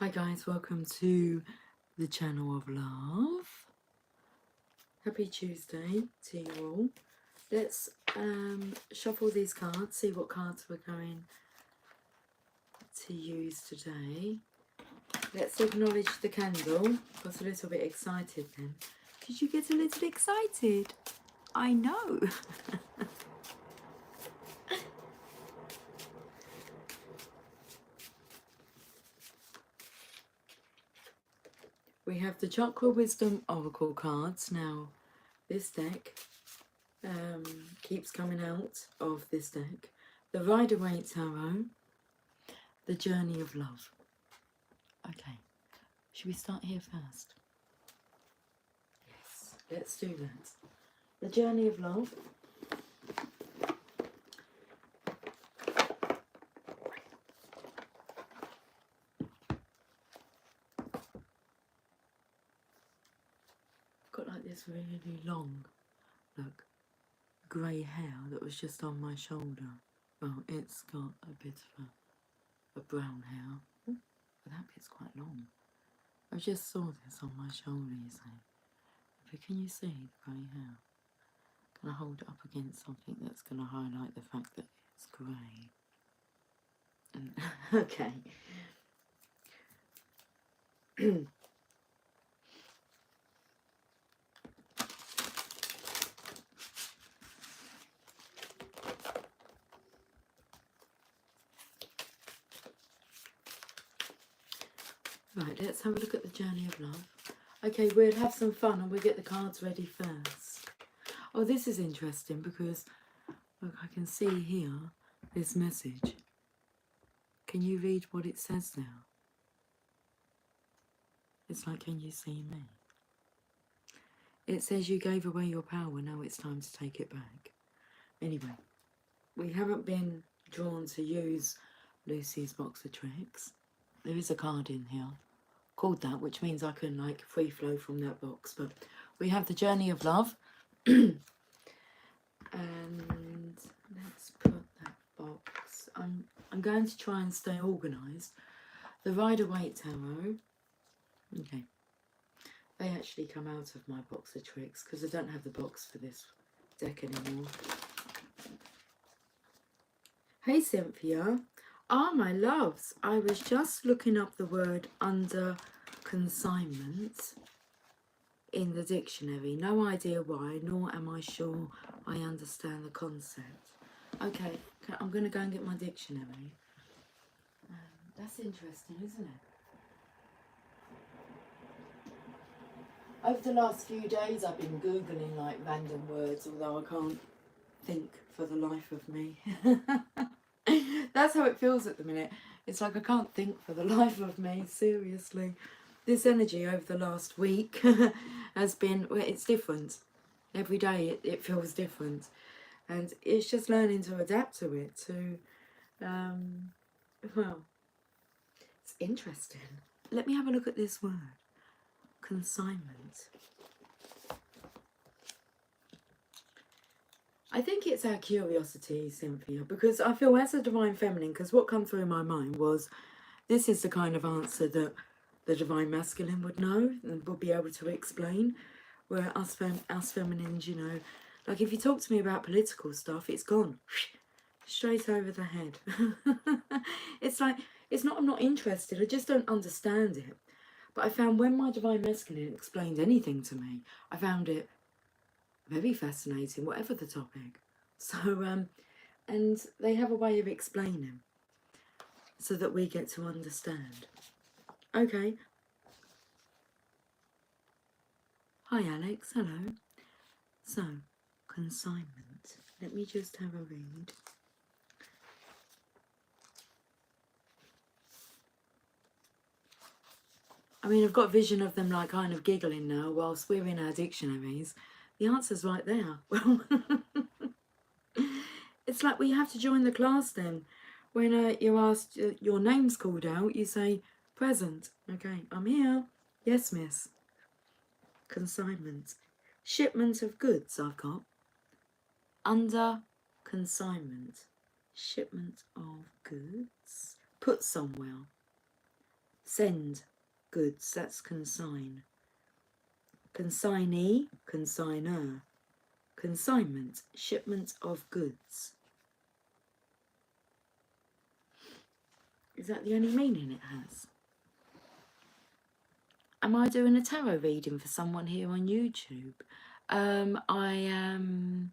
Hi guys, welcome to the channel of love. Happy Tuesday to you all. Let's shuffle these cards, see what cards we're going to use today. Let's acknowledge the candle. Got a little bit excited then. Did you get a little excited? I know. We have the Chakra Wisdom Oracle cards. Now, this deck keeps coming out of this deck. The Rider-Waite Tarot, the Journey of Love. Okay, should we start here first? Yes, let's do that. The Journey of Love. Got like this really long, look, grey hair that was just on my shoulder. Well, it's got a bit of a brown hair, but that bit's quite long. I just saw this on my shoulder, you see. But can you see the grey hair? Can I hold it up against something that's going to highlight the fact that it's grey? Okay. Right, let's have a look at the Journey of Love. Okay, we'll have some fun and we'll get the cards ready first. Oh, this is interesting because, look, I can see here this message. Can you read what it says now? It's like, can you see me? It says you gave away your power, now it's time to take it back. Anyway, we haven't been drawn to use Lucy's box of tricks. There is a card in here called that, which means I can like free flow from that box. But we have the Journey of Love. And let's put that box. I'm going to try and stay organised. The Rider-Waite Tarot. Okay. They actually come out of my box of tricks because I don't have the box for this deck anymore. Hey Cynthia. Ah, my loves, I was just looking up the word under consignment in the dictionary. No idea why, nor am I sure I understand the concept. Okay, I'm going to go and get my dictionary. That's interesting, isn't it? Over the last few days I've been Googling like random words, although I can't think for the life of me. That's how it feels at the minute. It's like I can't think for the life of me, seriously. This energy over the last week has been, well, it's different. Every day it feels different. And it's just learning to adapt to it, well, it's interesting. Let me have a look at this word. Consignment. I think it's our curiosity, Cynthia, because I feel as a Divine Feminine, because what come through my mind was, this is the kind of answer that the Divine Masculine would know and would be able to explain, where us feminines, you know, like if you talk to me about political stuff, it's gone straight over the head. It's like, it's not I'm not interested, I just don't understand it. But I found when my Divine Masculine explained anything to me, I found it very fascinating, whatever the topic. So, and they have a way of explaining so that we get to understand. Okay. Hi, Alex. Hello. So, consignment. Let me just have a read. I mean, I've got a vision of them like kind of giggling now whilst we're in our dictionaries. The answer's right there. Well, it's like we have to join the class then. When you're asked, your name's called out, you say, present. Okay, I'm here. Yes, miss. Consignment. Shipment of goods I've got. Under consignment. Shipment of goods. Put somewhere. Send goods, that's consign. Consignee, consignor. Consignment, shipment of goods. Is that the only meaning it has? Am I doing a tarot reading for someone here on YouTube? I am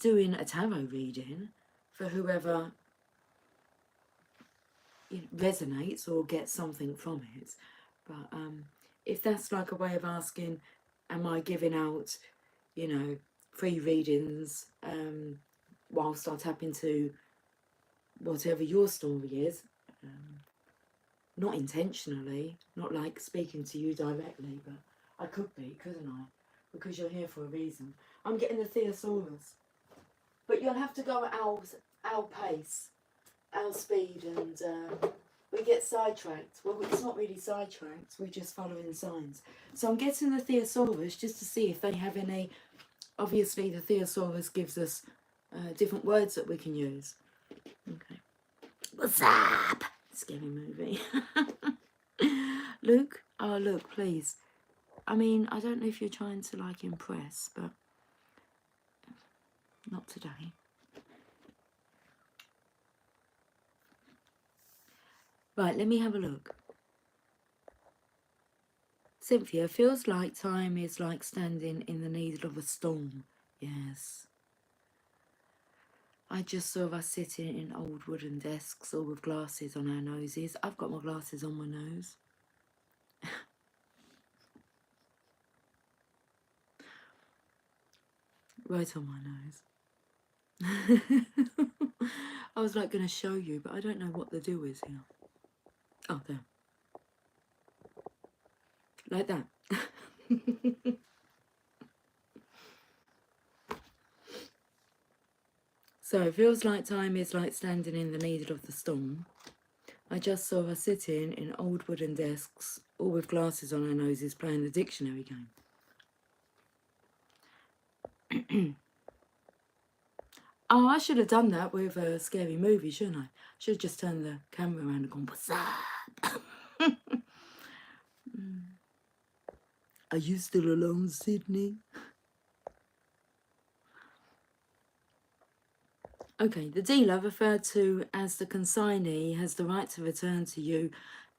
doing a tarot reading for whoever resonates or gets something from it. But if that's like a way of asking, am I giving out, you know, free readings whilst I tap into whatever your story is, not intentionally, not like speaking to you directly, but I could be, couldn't I? Because you're here for a reason. I'm getting the Thesaurus. But you'll have to go at our pace, our speed, and we get sidetracked. Well, it's not really sidetracked, we're just following signs. So I'm getting the Thesaurus just to see if they have any. Obviously, the Thesaurus gives us different words that we can use. Okay. What's up? Scary movie. Luke? Oh, look, please. I mean, I don't know if you're trying to, like, impress, but not today. Right, let me have a look. Cynthia, feels like time is like standing in the needle of a storm. Yes. I just saw us sitting in old wooden desks, all with glasses on our noses. I've got my glasses on my nose. Right on my nose. I was like going to show you, but I don't know what the do is here. Oh, there. Like that. So it feels like time is like standing in the needle of the storm. I just saw us sitting in old wooden desks, all with glasses on our noses, playing the dictionary game. Oh, I should have done that with a scary movie, shouldn't I? Should have just turned the camera around and gone, what's up? Are you still alone, Sydney? Okay, the dealer, referred to as the consignee, has the right to return to you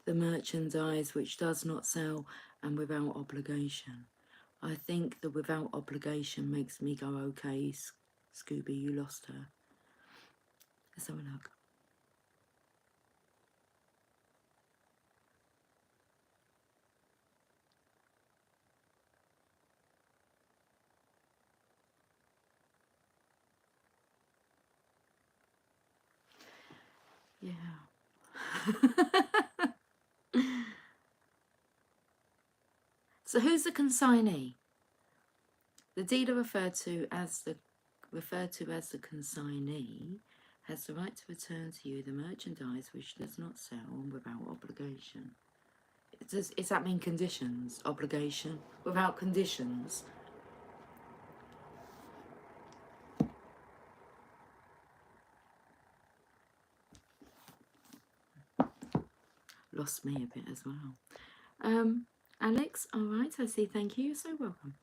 the merchandise which does not sell and without obligation. I think the without obligation makes me go, okay, Scooby, you lost her. Let's have a look. Yeah. So who's the consignee? The dealer referred to as the consignee has the right to return to you the merchandise which does not sell without obligation. Does that mean conditions? Obligation? Without conditions? Lost me a bit as well. Alex, all right, I see. Thank you. You're so welcome.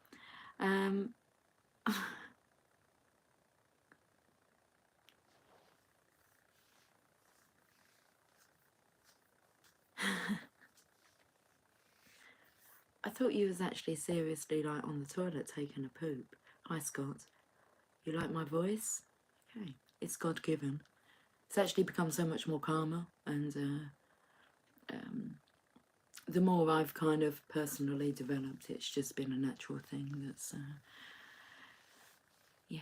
I thought you was actually seriously like on the toilet taking a poop. Hi, Scott. You like my voice? Okay, it's God-given. It's actually become so much more calmer, and the more I've kind of personally developed, it's just been a natural thing that's, yeah.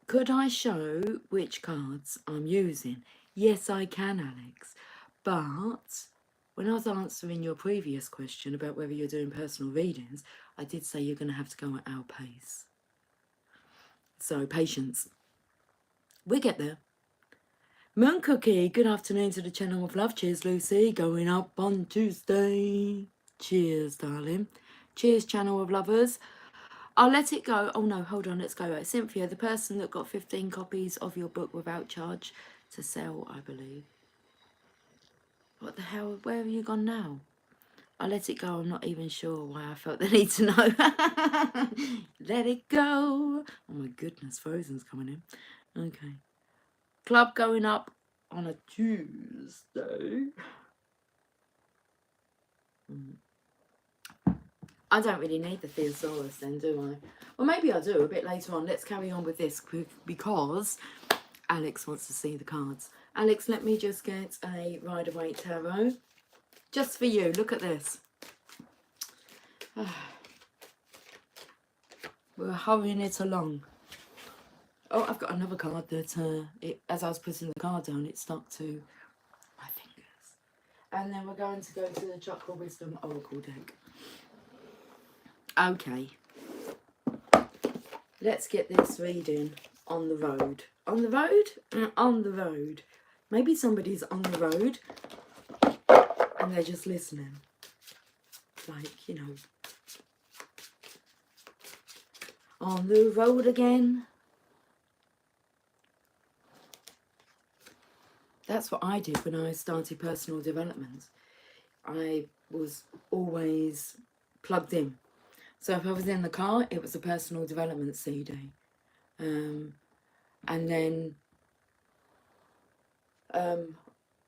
Could I show which cards I'm using? Yes, I can, Alex. But when I was answering your previous question about whether you're doing personal readings, I did say you're going to have to go at our pace. So, patience. We get there. Moon Cookie, good afternoon to the channel of love. Cheers, Lucy. Going up on Tuesday. Cheers, darling. Cheers, channel of lovers. I'll let it go. Oh no, hold on, let's go. Cynthia, the person that got 15 copies of your book without charge to sell, I believe. What the hell? Where have you gone now? I let it go. I'm not even sure why I felt the need to know. Let it go. Oh my goodness, Frozen's coming in. Okay. Club going up on a Tuesday. I don't really need the thesaurus then, do I? Well, maybe I do a bit later on. Let's carry on with this because Alex wants to see the cards. Alex, let me just get a Rider-Waite Tarot. Just for you. Look at this. We're hurrying it along. Oh, I've got another card that, as I was putting the card down, it stuck to my fingers. And then we're going to go to the Chakra Wisdom Oracle deck. Okay. Let's get this reading on the road. On the road? On the road. Maybe somebody's on the road and they're just listening. Like, you know. On the road again. That's what I did when I started personal development. I was always plugged in. So if I was in the car, it was a personal development CD. And then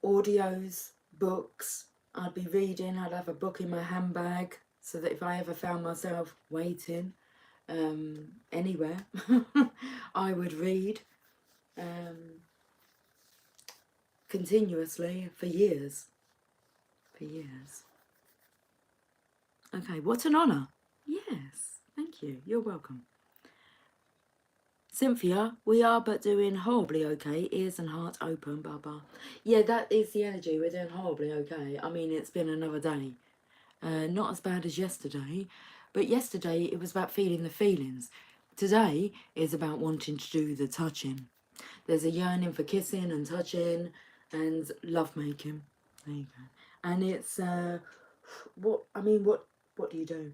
audios, books. I'd be reading. I'd have a book in my handbag so that if I ever found myself waiting anywhere, I would read continuously for years. Okay, what an honour. Yes, thank you. You're welcome. Cynthia, we are but doing horribly okay. Ears and heart open, Baba. Yeah, that is the energy. We're doing horribly okay. I mean, it's been another day. Not as bad as yesterday, but yesterday it was about feeling the feelings. Today is about wanting to do the touching. There's a yearning for kissing and touching and lovemaking. There you go. And it's, what do you do?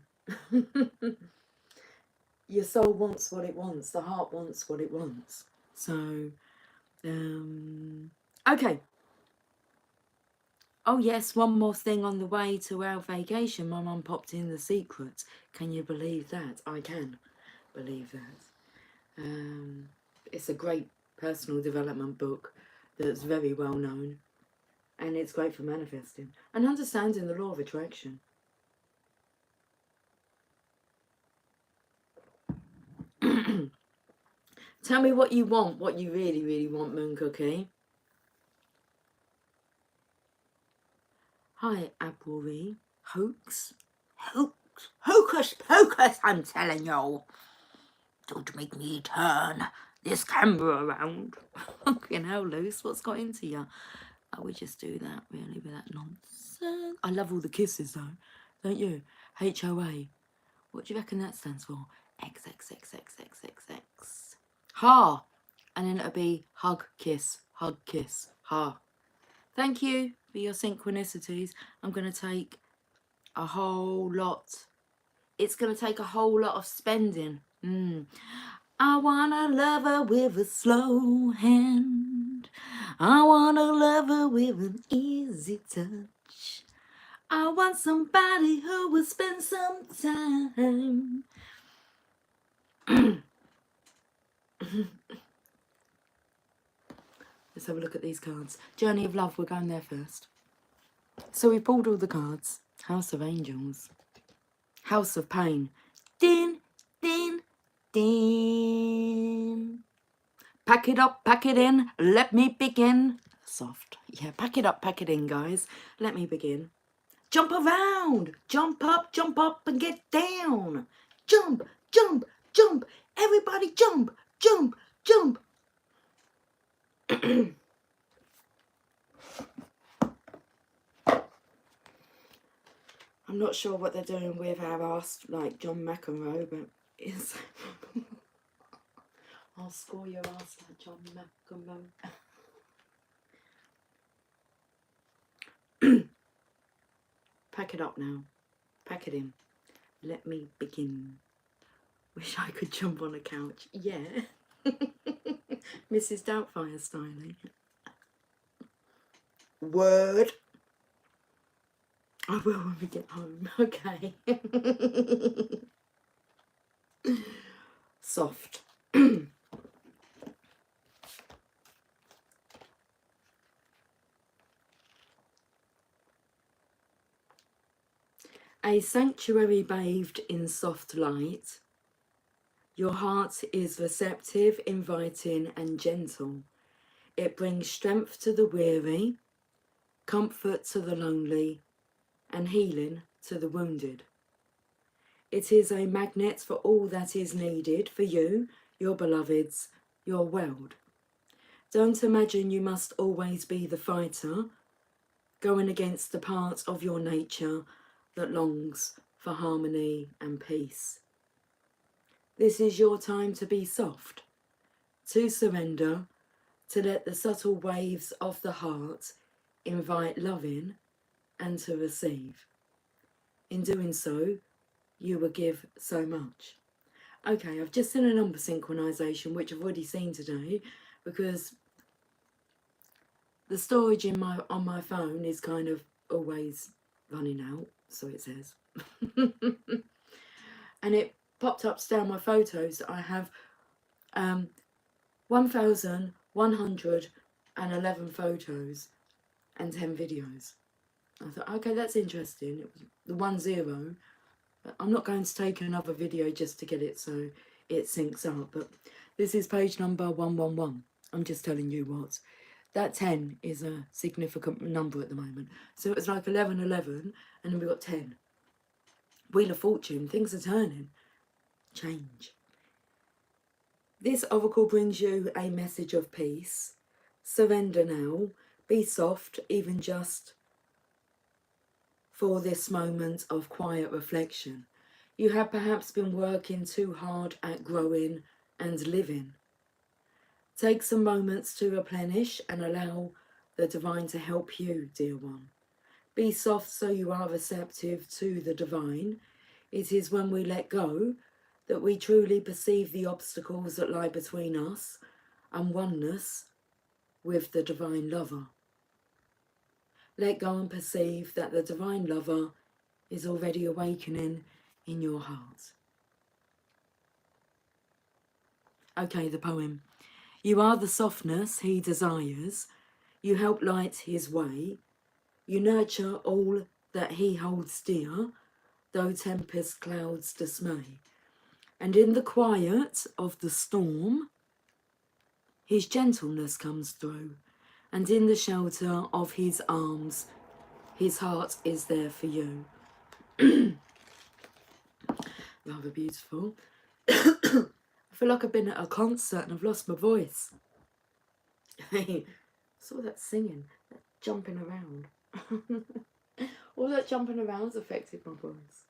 Your soul wants what it wants. The heart wants what it wants. So, okay. Oh yes, one more thing on the way to our vacation. My mum popped in The Secret. Can you believe that? I can believe that. It's a great personal development book that's very well known. And it's great for manifesting and understanding the law of attraction. Tell me what you want, what you really, really want, Moon Cookie. Hi, Applery. Hoax? Hocus pocus, I'm telling you. Don't make me turn this camera around. Fucking hell, Luce, what's got into you? I would just do that, really, with that nonsense. I love all the kisses, though. Don't you? HOA. What do you reckon that stands for? XXXXXXX. Ha! And then it'll be hug, kiss, ha. Thank you for your synchronicities. I'm going to take a whole lot. It's going to take a whole lot of spending. I want to love her with a slow hand. I want to love her with an easy touch. I want somebody who will spend some time. Let's have a look at these cards. Journey of Love, we're going there first. So we pulled all the cards. House of Angels. House of Pain. Din, din, din. Pack it up, pack it in. Let me begin. Soft. Yeah, pack it up, pack it in, guys. Let me begin. Jump around. Jump up and get down. Jump, jump, jump. Everybody jump, jump, jump. I'm not sure what they're doing with our ass, like John McEnroe, but it's... I'll score your ass like John McEnroe. Pack it up now. Pack it in. Let me begin. Wish I could jump on a couch. Yeah. Mrs. Doubtfire styling. Word. I will when we get home. Okay. Soft. A sanctuary bathed in soft light. Your heart is receptive, inviting, and gentle. It brings strength to the weary, comfort to the lonely, and healing to the wounded. It is a magnet for all that is needed for you, your beloveds, your world. Don't imagine you must always be the fighter, going against the part of your nature that longs for harmony and peace. This is your time to be soft, to surrender, to let the subtle waves of the heart invite love in and to receive. In doing so, you will give so much. Okay, I've just seen a number synchronization, which I've already seen today, because the storage on my phone is kind of always running out, so it says. And it popped up down my photos. I have 1,111 photos and 10 videos. I thought, okay, that's interesting. It was the 10. I'm not going to take another video just to get it so it syncs up, but this is page number 111. I'm just telling you what. That 10 is a significant number at the moment. So it's like 1111, and then we've got 10. Wheel of Fortune, things are turning. Change. This oracle brings you a message of peace. Surrender now. Be soft, even just for this moment of quiet reflection. You have perhaps been working too hard at growing and living. Take some moments to replenish and allow the divine to help you, dear one. Be soft so you are receptive to the divine. It is when we let go that we truly perceive the obstacles that lie between us and oneness with the divine lover. Let go and perceive that the divine lover is already awakening in your heart. Okay, the poem. You are the softness he desires. You help light his way. You nurture all that he holds dear, though tempest clouds dismay. And in the quiet of the storm, his gentleness comes through. And in the shelter of his arms, his heart is there for you. Rather beautiful. I feel like I've been at a concert and I've lost my voice. I saw that singing, that jumping around. All that jumping around's affected my voice.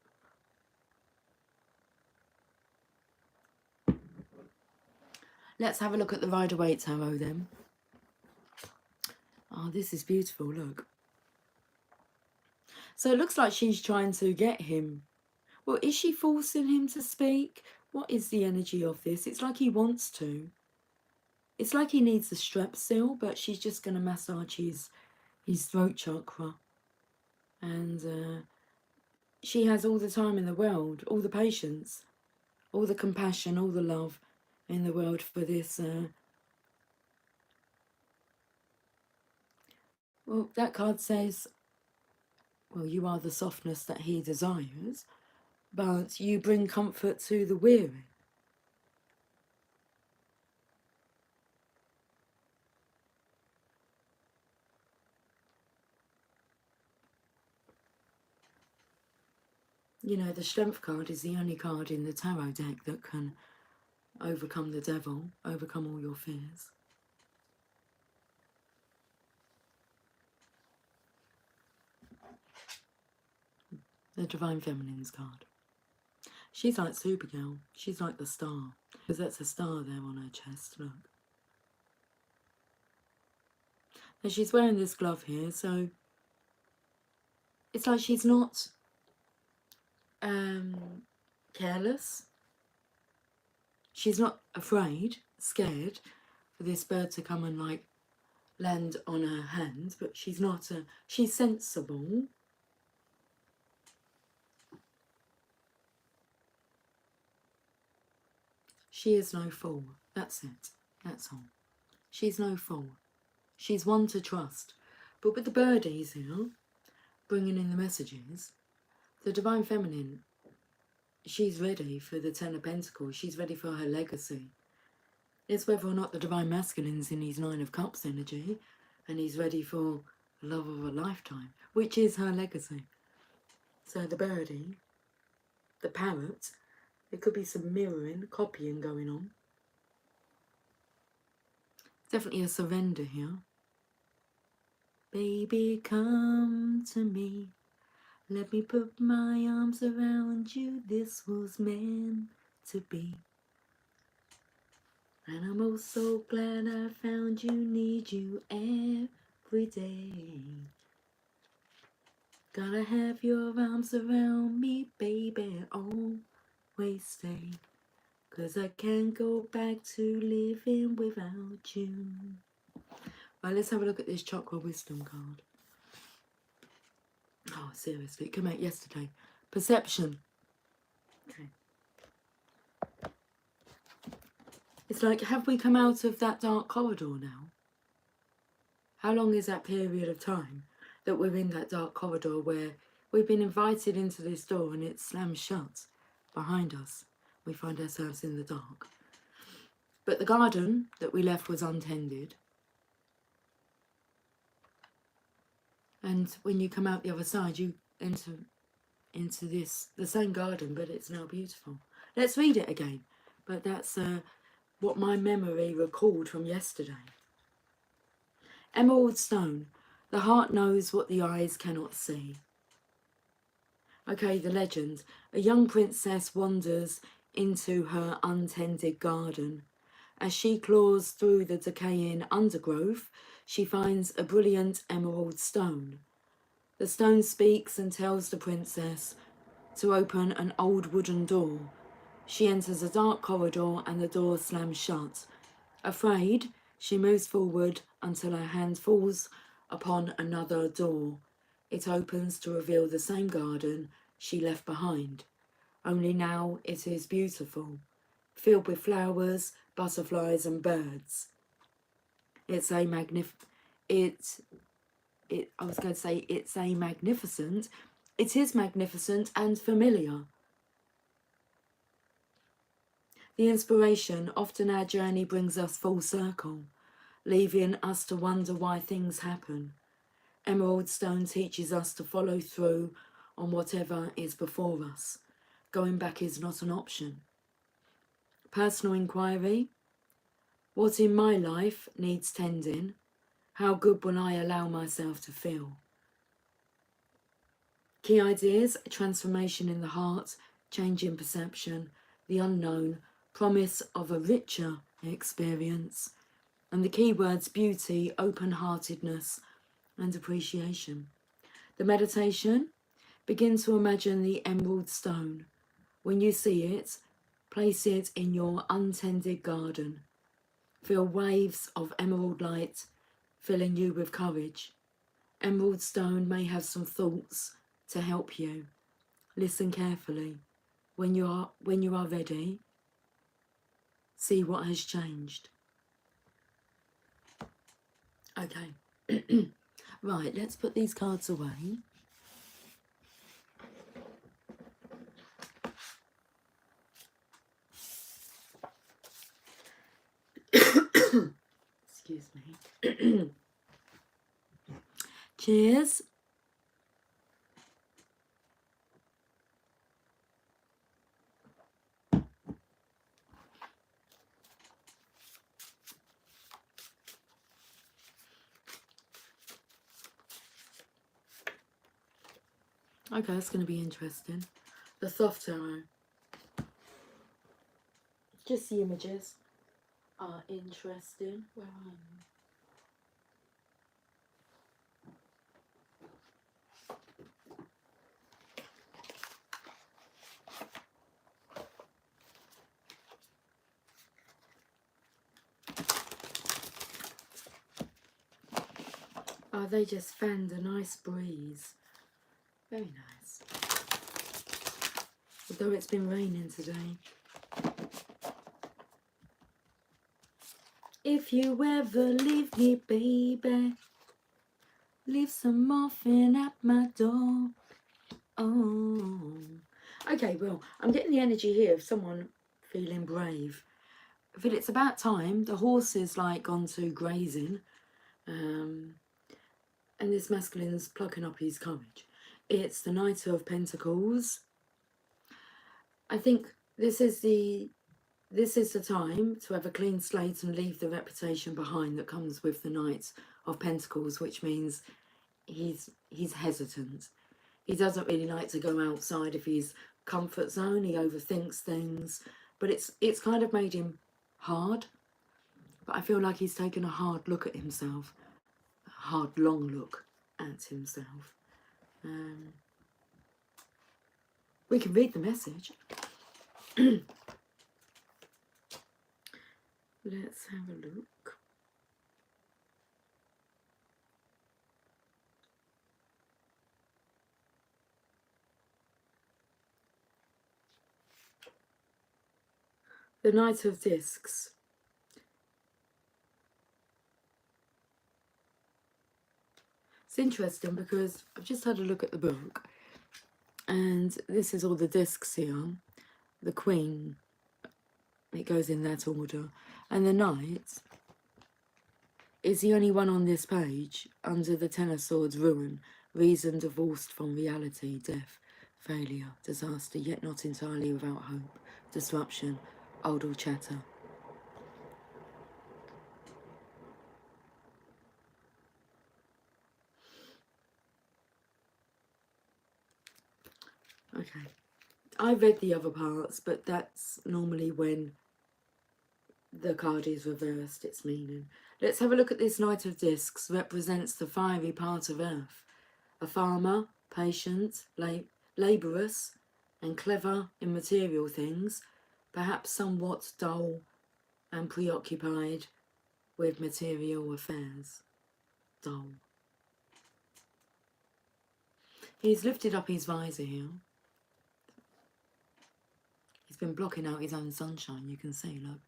Let's have a look at the Rider-Waite Tarot then. Oh, this is beautiful, look. So it looks like she's trying to get him. Well, is she forcing him to speak? What is the energy of this? It's like he wants to. It's like he needs the strep still, but she's just going to massage his throat chakra. And she has all the time in the world, all the patience, all the compassion, all the love in the world for this. Well, that card says, well, you are the softness that he desires, but you bring comfort to the weary. You know, the Strength card is the only card in the tarot deck that can overcome the devil, overcome all your fears. The Divine Feminine's card. She's like Supergirl. She's like the star. Because that's a star there on her chest, look. And she's wearing this glove here, so it's like she's not careless. She's not afraid, scared for this bird to come and like land on her hand, but she's not she's sensible. She is no fool. That's it. That's all. She's no fool. She's one to trust. But with the birdies here, bringing in the messages, the Divine Feminine, she's ready for the Ten of Pentacles. She's ready for her legacy. It's whether or not the Divine Masculine's in his Nine of Cups energy and he's ready for the love of a lifetime, which is her legacy. So the birdie, the parrot, there could be some mirroring, copying going on. Definitely a surrender here. Baby, come to me. Let me put my arms around you. This was meant to be. And I'm oh so glad I found you. Need you every day. Gotta have your arms around me, baby. Always stay. 'Cause I can't go back to living without you. Right, let's have a look at this chakra wisdom card. Oh, seriously, it came out yesterday. Perception. Okay. It's like, have we come out of that dark corridor now? How long is that period of time that we're in that dark corridor where we've been invited into this door and it slams shut behind us? We find ourselves in the dark. But the garden that we left was untended. And when you come out the other side, you enter into this, the same garden, but it's now beautiful. Let's read it again. But that's what my memory recalled from yesterday. Emerald stone. The heart knows what the eyes cannot see. Okay, the legend. A young princess wanders into her untended garden. As she claws through the decaying undergrowth, she finds a brilliant emerald stone. The stone speaks and tells the princess to open an old wooden door. She enters a dark corridor and the door slams shut. Afraid, she moves forward until her hand falls upon another door. It opens to reveal the same garden she left behind. Only now it is beautiful, filled with flowers, butterflies and birds. It's magnificent, it is magnificent and familiar. The inspiration, often our journey brings us full circle, leaving us to wonder why things happen. Emerald stone teaches us to follow through on whatever is before us. Going back is not an option. Personal inquiry. What in my life needs tending? How good will I allow myself to feel? Key ideas, transformation in the heart, change in perception, the unknown, promise of a richer experience, and the key words beauty, open-heartedness and appreciation. The meditation, begin to imagine the emerald stone. When you see it, place it in your untended garden. Feel waves of emerald light filling you with courage. Emerald stone may have some thoughts to help you. Listen carefully. When you are ready, see what has changed. Okay. Right, let's put these cards away. Excuse me. Cheers. Okay, that's going to be interesting. The soft tarot. Just the images are interesting. Where are you? Oh, they just fanned a nice breeze. Very nice. Although it's been raining today. If you ever leave me, baby, leave some morphine at my door. Oh. Okay, well, I'm getting the energy here of someone feeling brave. But it's about time. The horse is like gone to grazing. And this masculine's plucking up his courage. It's the Knight of Pentacles. I think this is the time to have a clean slate and leave the reputation behind that comes with the Knight of Pentacles, which means he's hesitant. He doesn't really like to go outside of his comfort zone. He overthinks things, but it's kind of made him hard. But I feel like he's taken a hard look at himself, a hard, long look at himself. We can read the message. Let's have a look. The Knight of Discs. It's interesting because I've just had a look at the book, and this is all the discs here. The Queen, it goes in that order, and the Knight is the only one on this page under the Ten of Swords: ruin, reason divorced from reality, death, failure, disaster, yet not entirely without hope, disruption, idle chatter. Okay, I read the other parts, but that's normally when the card is reversed, its meaning. Let's have a look at this Knight of Discs. Represents the fiery part of Earth. A farmer, patient, laborious, and clever in material things, perhaps somewhat dull and preoccupied with material affairs. Dull. He's lifted up his visor here. He's been blocking out his own sunshine, you can see, look.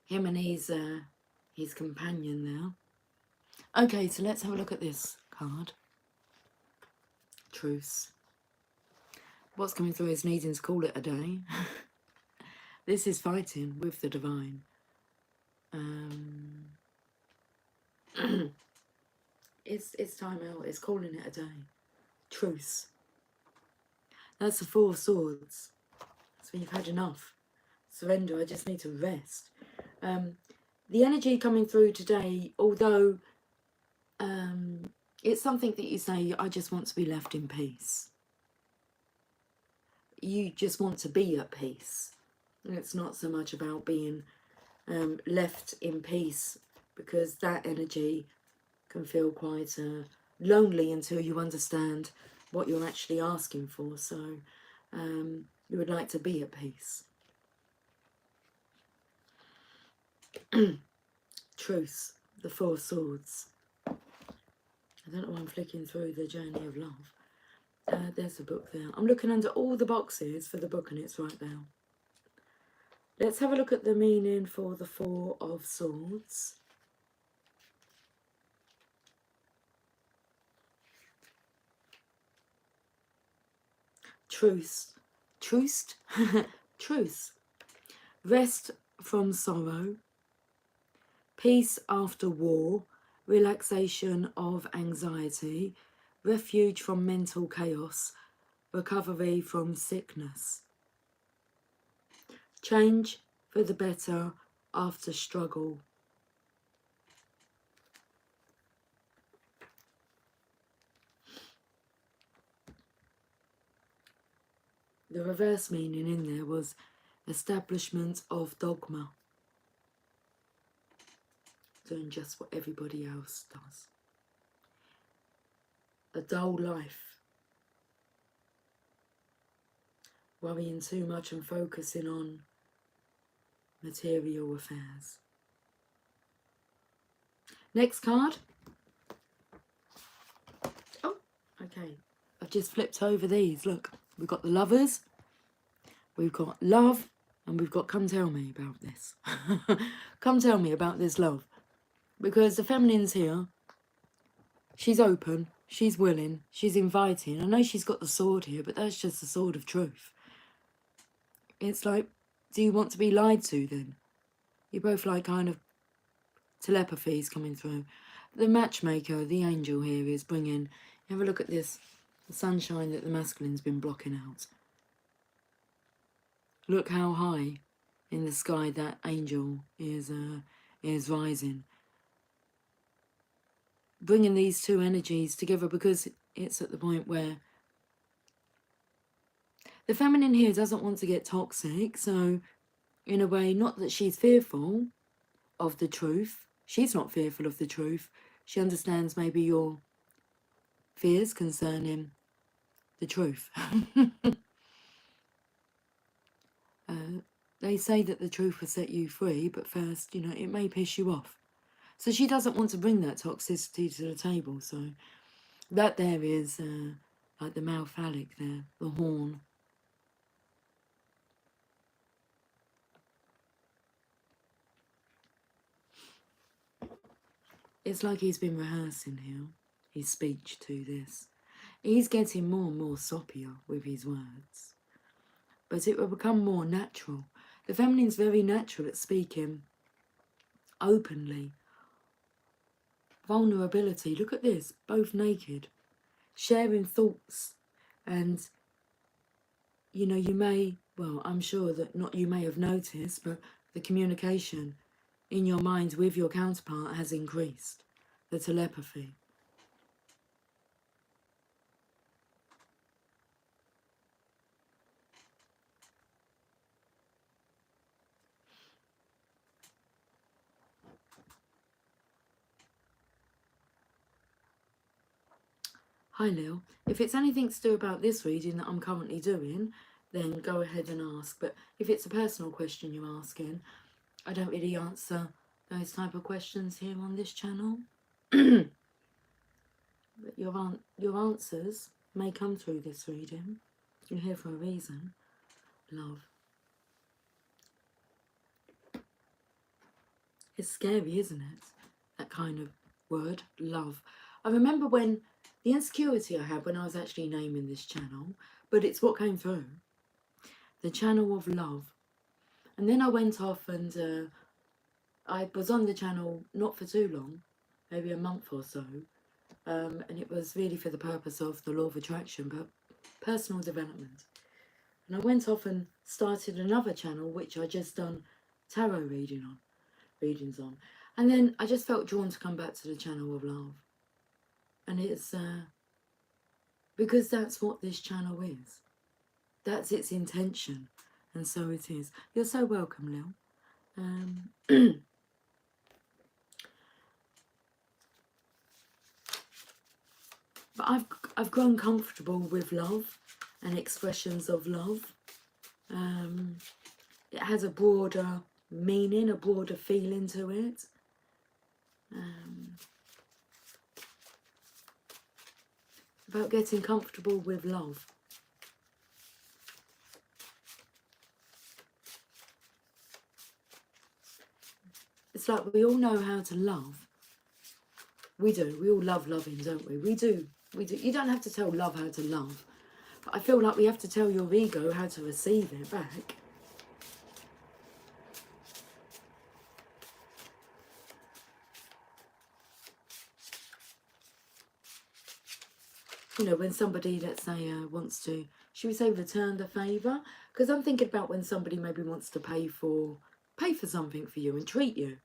Him and his companion there. Okay, so let's have a look at this card. Truce. What's coming through is needing to call it a day. This is fighting with the divine. It's time out. It's calling it a day. Truce. That's the Four of Swords. So you've had enough. Surrender. I just need to rest. The energy coming through today, although it's something that you say, I just want to be left in peace. You just want to be at peace. And it's not so much about being left in peace, because that energy can feel quite lonely until you understand what you're actually asking for. So you would like to be at peace. Truce, the Four of Swords. I don't know why I'm flicking through the Journey of Love. There's a book there. I'm looking under all the boxes for the book and it's right there. Let's have a look at the meaning for the Four of Swords. Truce. Truce? Truce. Rest from sorrow. Peace after war. Relaxation of anxiety. Refuge from mental chaos. Recovery from sickness. Change for the better after struggle. The reverse meaning in there was establishment of dogma. Doing just what everybody else does. A dull life. Worrying too much and focusing on material affairs. Next card. Oh, okay. I've just flipped over these. Look, we've got the Lovers. We've got love And we've got come tell me about this. Come tell me about this love. Because the feminine's here. She's open. She's willing. She's inviting. I know she's got the sword here, but that's just the sword of truth. It's like, do you want to be lied to then? You're both like kind of telepathies coming through. The matchmaker, the angel here is bringing, have a look at this, the sunshine that the masculine's been blocking out. Look how high in the sky that angel is rising. Bringing these two energies together, because it's at the point where the feminine here doesn't want to get toxic. So in a way, not that she's fearful of the truth. She's not fearful of the truth. She understands maybe your fears concerning the truth. They say that the truth will set you free, but first, you know, it may piss you off. So she doesn't want to bring that toxicity to the table. So that there is like the male phallic there, the horn. It's like he's been rehearsing here, his speech to this. He's getting more and more soppier with his words. But it will become more natural. The feminine's very natural at speaking openly. Vulnerability. Look at this, both naked. Sharing thoughts. And, you know, you may, well, I'm sure that not you may have noticed, but the communication in your mind with your counterpart has increased. The telepathy. Hi Lil, if it's anything to do about this reading that I'm currently doing, then go ahead and ask. But if it's a personal question you're asking, I don't really answer those type of questions here on this channel. But your answers may come through this reading. You're here for a reason. Love. It's scary, isn't it? That kind of word, love. I remember when the insecurity I had when I was actually naming this channel, but it's what came through. The channel of love. And then I went off and I was on the channel not for too long, maybe a month or so. And it was really for the purpose of the law of attraction, but personal development. And I went off and started another channel, which I just done tarot readings on. And then I just felt drawn to come back to the channel of love. And it's because that's what this channel is. That's its intention. And so it is. You're so welcome, Lil. But I've grown comfortable with love and expressions of love. It has a broader meaning, a broader feeling to it. About getting comfortable with love. It's like we all know how to love. We do. We all love loving, don't we? We do. You don't have to tell love how to love. But I feel like we have to tell your ego how to receive it back. You know, when somebody, let's say, wants to, should we say return the favour? Because I'm thinking about when somebody maybe wants to pay for something for you and treat you.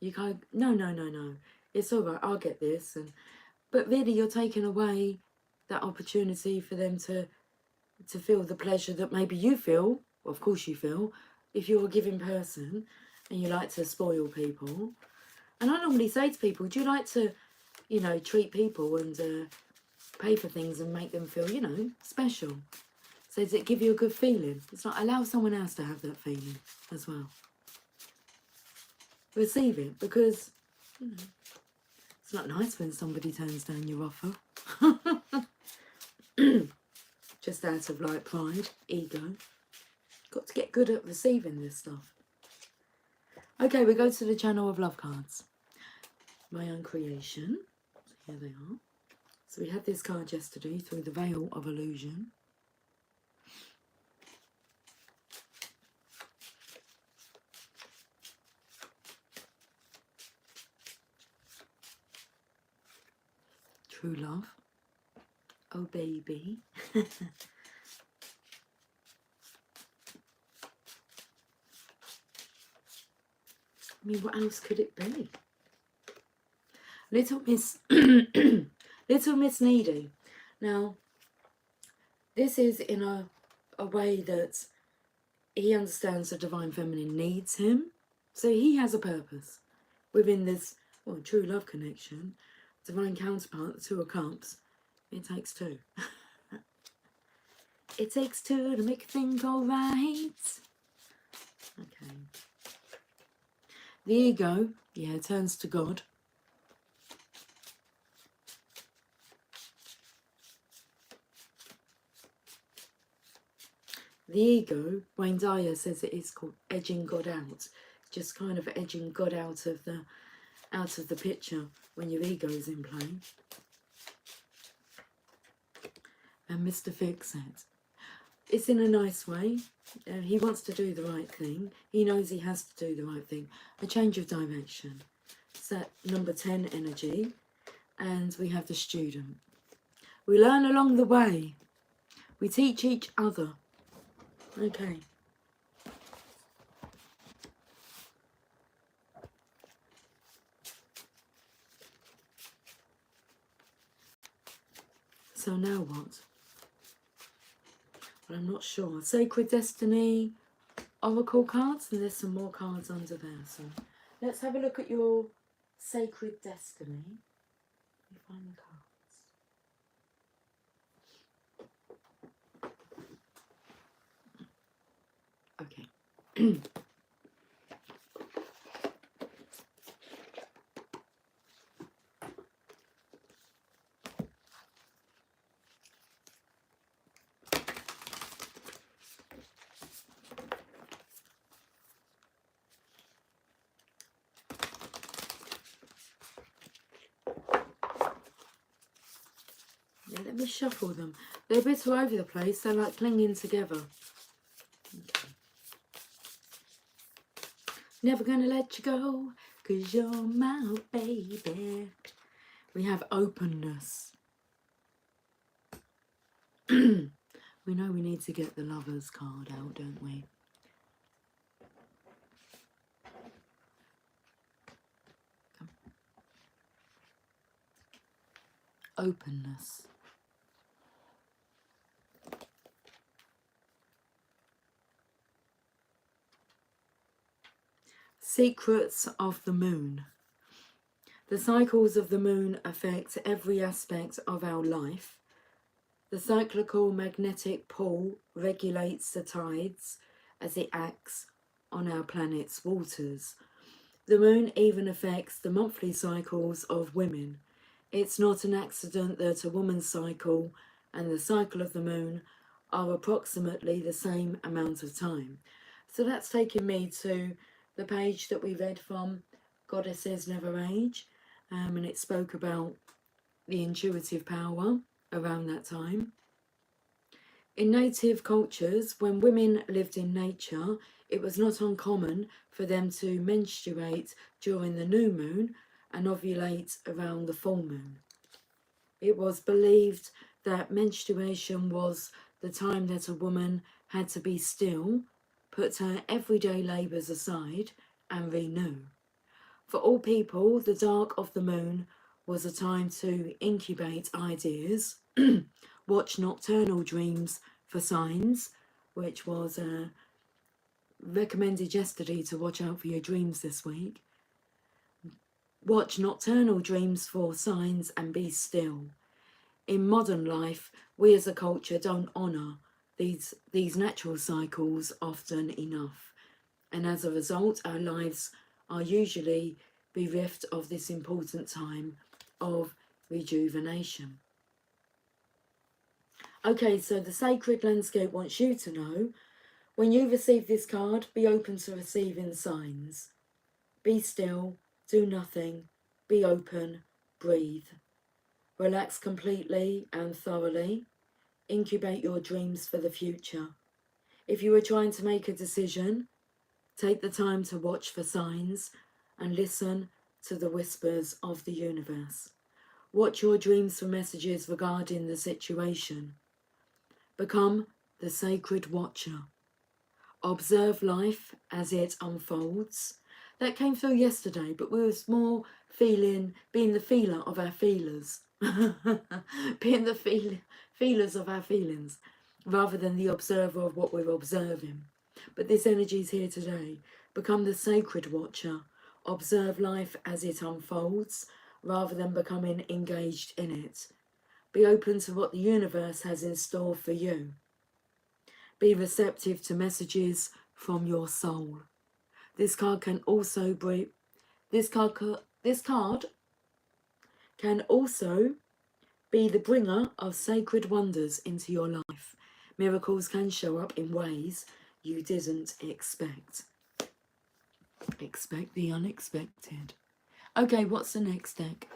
You go, no, it's all right, I'll get this. But really you're taking away that opportunity for them to feel the pleasure that maybe you feel, well, of course you feel, if you're a giving person and you like to spoil people. And I normally say to people, do you like to, you know, treat people and pay for things and make them feel, you know, special? So does it give you a good feeling? It's like, allow someone else to have that feeling as well. Receive it, because, you know, it's not nice when somebody turns down your offer. Just out of like pride, ego. Got to get good at receiving this stuff. Okay, we go to the Channel of Love cards. My own creation. Here they are. So we had this card yesterday, Through the Veil of Illusion. True love. Oh, baby. I mean, what else could it be? Little Miss Little Miss Needy. Now, this is in a way that he understands the Divine Feminine needs him. So he has a purpose within this, well, true love connection. Divine counterpart, the Two of Cups. It takes two. It takes two to make a thing go right. Okay. The ego, yeah, turns to God. The ego, Wayne Dyer says it is called edging God out. Just kind of edging God out of the picture when your ego is in play. And Mr. Fix-It. It's in a nice way. He wants to do the right thing. He knows he has to do the right thing. A change of direction. It's that number 10 energy. And we have the student. We learn along the way. We teach each other. Okay. So now what? Well, I'm not sure. Sacred Destiny, Oracle cards, and there's some more cards under there. So let's have a look at your Sacred Destiny. Let me find the cards. Okay. Yeah, let me shuffle them. They're a bit all over the place. They're like clinging together. Okay. Never gonna let you go, 'cause you're my baby. We have openness. We know we need to get the Lovers card out, don't we? Openness. Secrets of the moon. The cycles of the moon affect every aspect of our life. The cyclical magnetic pull regulates the tides as it acts on our planet's waters. The moon even affects the monthly cycles of women. It's not an accident that a woman's cycle and the cycle of the moon are approximately the same amount of time. So that's taking me to the page that we read from Goddesses Never Age, and it spoke about the intuitive power around that time. In native cultures, when women lived in nature, it was not uncommon for them to menstruate during the new moon and ovulate around the full moon. It was believed that menstruation was the time that a woman had to be still, put her everyday labours aside, and renew. For all people, the dark of the moon was a time to incubate ideas, watch nocturnal dreams for signs, which was recommended yesterday to watch out for your dreams this week. Watch nocturnal dreams for signs and be still. In modern life, we as a culture don't honour these natural cycles often enough. And as a result, our lives are usually bereft of this important time of rejuvenation. Okay, so the sacred landscape wants you to know When you receive this card, be open to receiving signs. Be still, do nothing, be open, breathe. Relax completely and thoroughly. Incubate your dreams for the future. If you are trying to make a decision, take the time to watch for signs and listen to the whispers of the universe. Watch your dreams for messages regarding the situation. Become the sacred watcher. Observe life as it unfolds. That came through yesterday, but we was more being the feeler of our feelers. Being the feelers of our feelings, rather than the observer of what we're observing. But this energy is here today. Become the sacred watcher. Observe life as it unfolds, rather than becoming engaged in it. Be open to what the universe has in store for you. Be receptive to messages from your soul. This card can also bring. This card can also be the bringer of sacred wonders into your life. Miracles can show up in ways you didn't expect. Expect the unexpected. Okay, what's the next deck?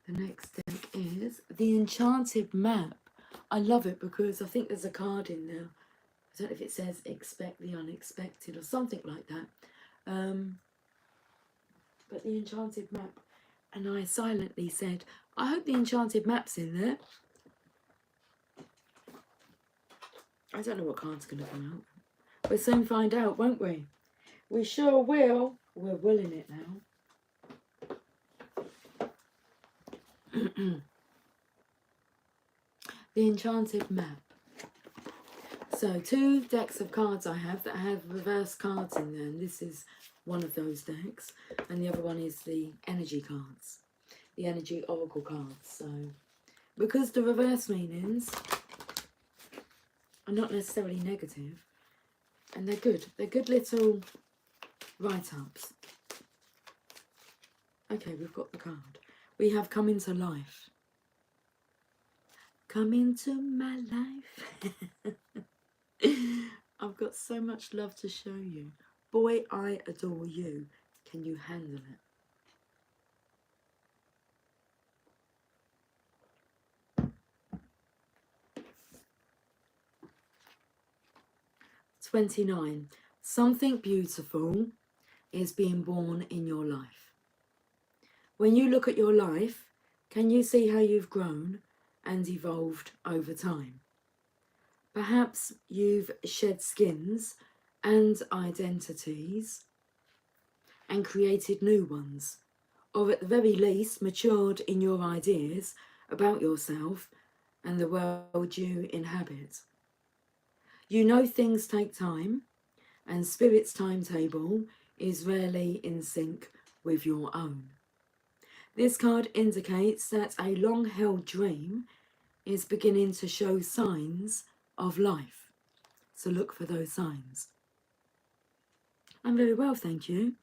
The next deck is the Enchanted Map. I love it because I think there's a card in there. I don't know if it says expect the unexpected or something like that. But the Enchanted Map. And I silently said, I hope the Enchanted Map's in there. I don't know what card's going to come out. We'll soon find out, won't we? We sure will. We're willing it now. The Enchanted Map. So 2 decks of cards I have that have reverse cards in there, and this is one of those decks, and the other one is the energy cards, the energy oracle cards. So because the reverse meanings are not necessarily negative, and they're good little write-ups. Okay, we've got the card. We have come into life. Come into my life. I've got so much love to show you. Boy, I adore you. Can you handle it? 29. Something beautiful is being born in your life. When you look at your life, can you see how you've grown and evolved over time? Perhaps you've shed skins and identities and created new ones, or at the very least matured in your ideas about yourself and the world you inhabit. You know things take time, and Spirit's timetable is rarely in sync with your own. This card indicates that a long-held dream is beginning to show signs of life. So look for those signs. I'm very well, thank you.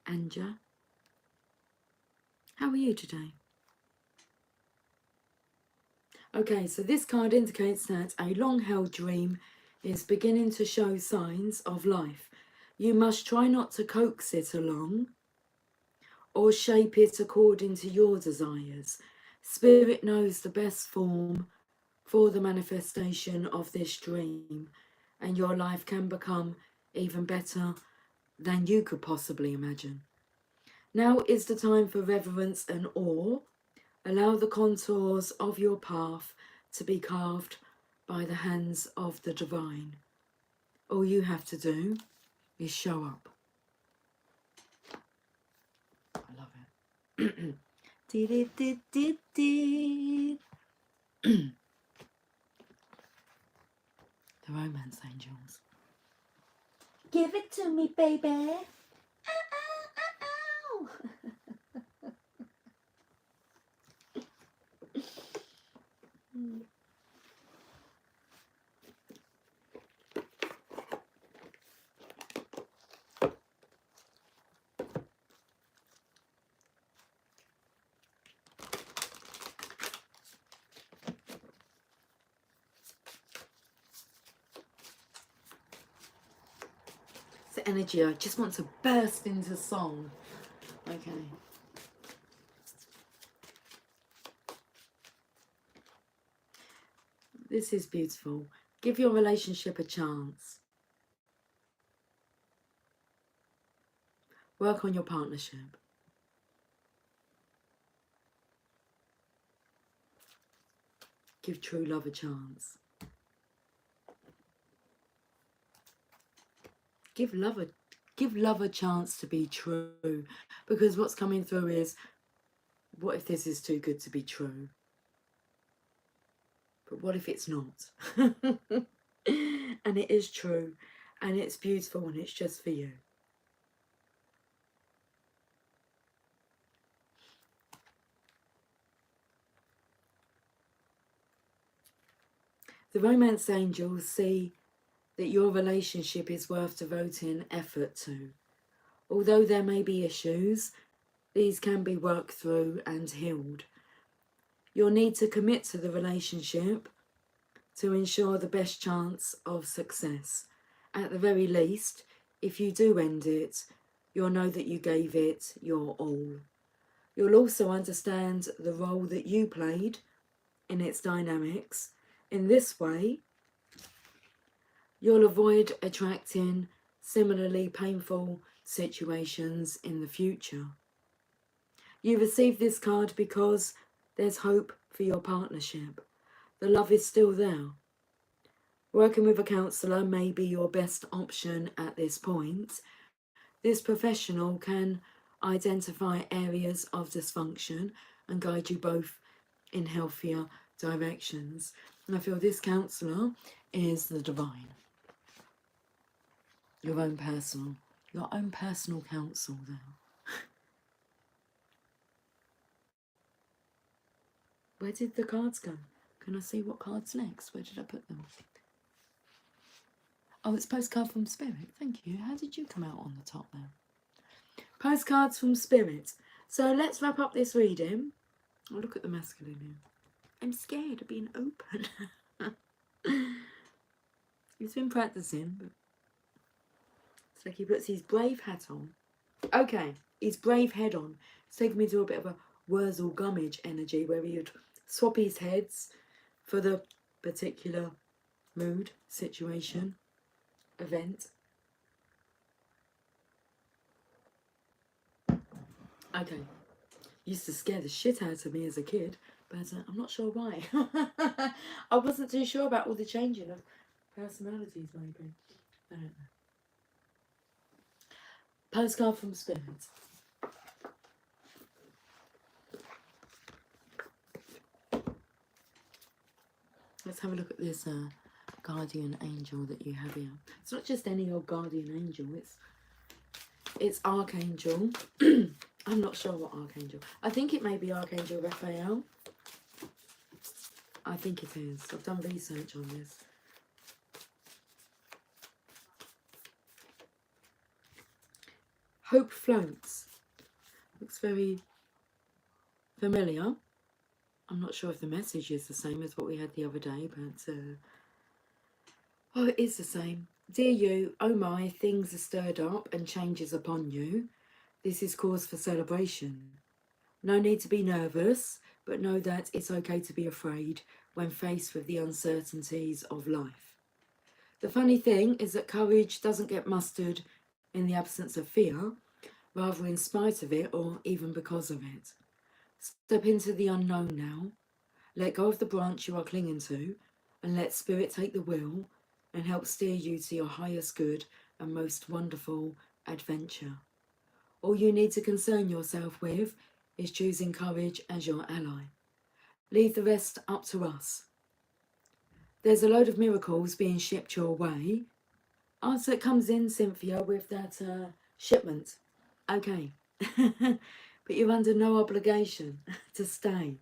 Anja, how are you today? Okay, so this card indicates that a long-held dream is beginning to show signs of life. You must try not to coax it along or shape it according to your desires. Spirit knows the best form for the manifestation of this dream, and your life can become even better than you could possibly imagine. Now is the time for reverence and awe. Allow the contours of your path to be carved by the hands of the divine. All you have to do is show up. I love it. The romance angels. Give it to me, baby. Ow, ow, ow, ow. energy. I just want to burst into song. Okay. This is beautiful. Give your relationship a chance. Work on your partnership. Give true love a chance. Give love a chance to be true. Because what's coming through is, what if this is too good to be true? But what if it's not? And it is true. And it's beautiful and it's just for you. The romance angels see that your relationship is worth devoting effort to. Although there may be issues, these can be worked through and healed. You'll need to commit to the relationship to ensure the best chance of success. At the very least, if you do end it, you'll know that you gave it your all. You'll also understand the role that you played in its dynamics. In this way, you'll avoid attracting similarly painful situations in the future. You received this card because there's hope for your partnership. The love is still there. Working with a counsellor may be your best option at this point. This professional can identify areas of dysfunction and guide you both in healthier directions. And I feel this counsellor is the divine. Your own personal counsel there. Where did the cards go? Can I see what cards next? Where did I put them? Oh, it's postcard from Spirit. Thank you. How did you come out on the top there? Postcards from Spirit. So let's wrap up this reading. Oh, look at the masculine here. I'm scared of being open. He's been practicing, but it's like he puts his brave hat on. Okay, his brave head on. It's taking me to a bit of a Wurzel Gummidge energy where he would swap his heads for the particular mood, situation, event. Okay, used to scare the shit out of me as a kid, but I'm not sure why. I wasn't too sure about all the changing of personalities, maybe. I don't know. Postcard from Spirit. Let's have a look at this guardian angel that you have here. It's not just any old guardian angel, it's Archangel. I'm not sure what Archangel. I think it may be Archangel Raphael. I think it is. I've done research on this. Hope floats. Looks very familiar. I'm not sure if the message is the same as what we had the other day, but oh, it is the same. Dear you, oh my, things are stirred up and changes upon you. This is cause for celebration. No need to be nervous, but know that it's okay to be afraid when faced with the uncertainties of life. The funny thing is that courage doesn't get mustered in the absence of fear, rather in spite of it or even because of it. Step into the unknown now. Let go of the branch you are clinging to and let Spirit take the wheel and help steer you to your highest good and most wonderful adventure. All you need to concern yourself with is choosing courage as your ally. Leave the rest up to us. There's a load of miracles being shipped your way. Oh, so it comes in, Cynthia, with that shipment. Okay. But you're under no obligation to stay.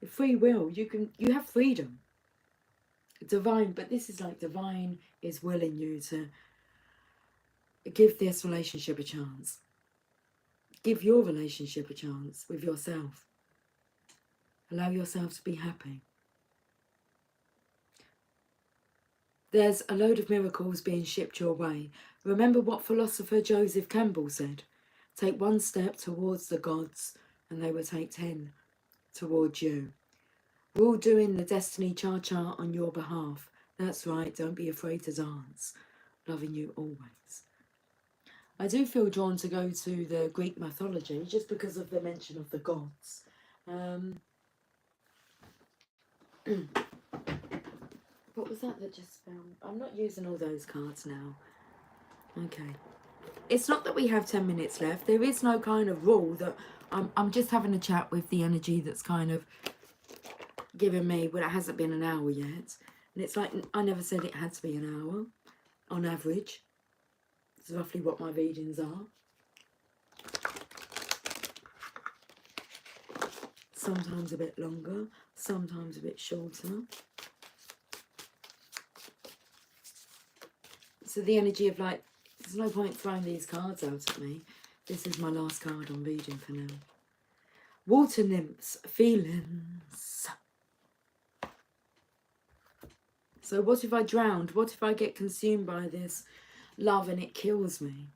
Free will, you have freedom. Divine, but this is like divine is willing you to give this relationship a chance. Give your relationship a chance with yourself. Allow yourself to be happy. There's a load of miracles being shipped your way. Remember what philosopher Joseph Campbell said. Take one step towards the gods and they will take 10 towards you. We're all doing the Destiny Cha-Cha on your behalf. That's right, don't be afraid to dance. Loving you always. I do feel drawn to go to the Greek mythology just because of the mention of the gods. What was that just found? I'm not using all those cards now. Okay. It's not that we have 10 minutes left. There is no kind of rule that I'm just having a chat with the energy that's kind of given me, well, it hasn't been an hour yet. And it's like, I never said it had to be an hour on average. It's roughly what my readings are. Sometimes a bit longer, sometimes a bit shorter. So the energy of like, there's no point throwing these cards out at me. This is my last card on reading for now. Water nymphs, feelings. So what if I drowned? What if I get consumed by this love and it kills me?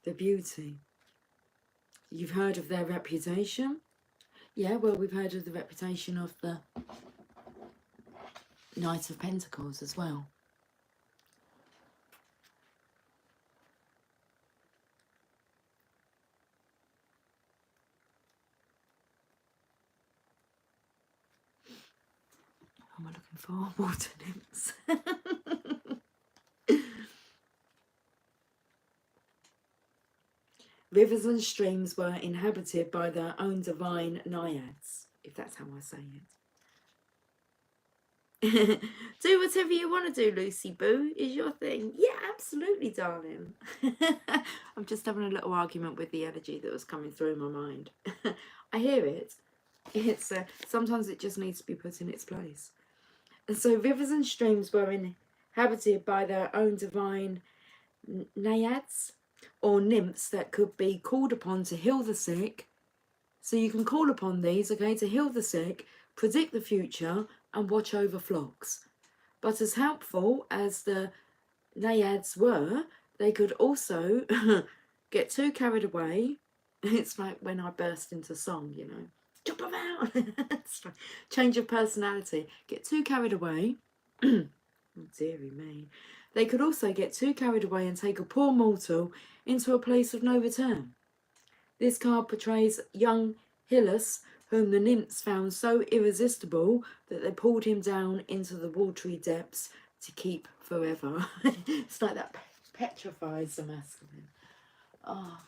The beauty. You've heard of their reputation? Yeah, well, we've heard of the reputation of the Knight of Pentacles as well. What am I looking for? Water nymphs. Rivers and streams were inhabited by their own divine naiads, if that's how I say it. Do whatever you want to do, Lucy Boo, is your thing. Yeah, absolutely, darling. I'm just having a little argument with the energy that was coming through my mind. I hear it. It's sometimes it just needs to be put in its place. And so rivers and streams were inhabited by their own divine naiads, or nymphs that could be called upon to heal the sick. So you can call upon these, okay, to heal the sick, predict the future, and watch over flocks. But as helpful as the naiads were, they could also get too carried away. It's like when I burst into song, you know. Jump them out! Change of personality. Get too carried away. Oh, dearie me. They could also get too carried away and take a poor mortal into a place of no return. This card portrays young Hylas, whom the nymphs found so irresistible that they pulled him down into the watery depths to keep forever. It's like that petrifies the masculine. Oh.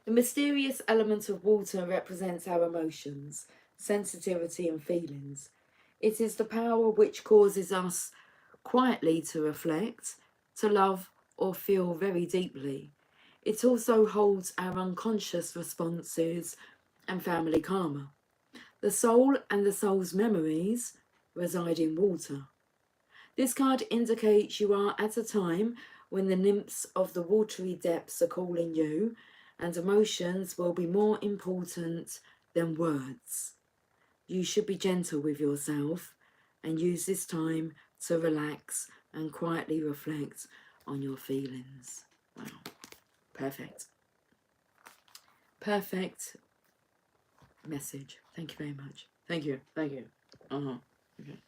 The mysterious element of water represents our emotions, sensitivity and feelings. It is the power which causes us quietly to reflect, to love or feel very deeply. It also holds our unconscious responses and family karma. The soul and the soul's memories reside in water. This card indicates you are at a time when the nymphs of the watery depths are calling you, and emotions will be more important than words. You should be gentle with yourself and use this time to relax and quietly reflect on your feelings. Wow. Perfect. Perfect message. Thank you very much. Thank you. Thank you. Okay.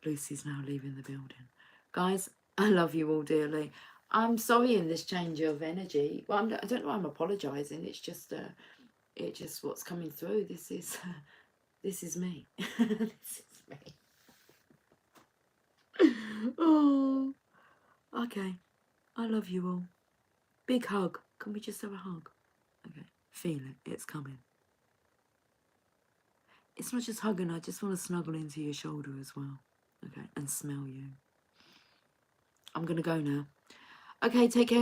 Lucy's now leaving the building. Guys, I love you all dearly. I'm sorry in this change of energy. Well, I don't know why I'm apologising. It's just what's coming through. This is me. This is me. Oh, okay. I love you all. Big hug. Can we just have a hug? Okay. Feel it. It's coming. It's not just hugging. I just want to snuggle into your shoulder as well. Okay. And smell you. I'm going to go now. Okay. Take care.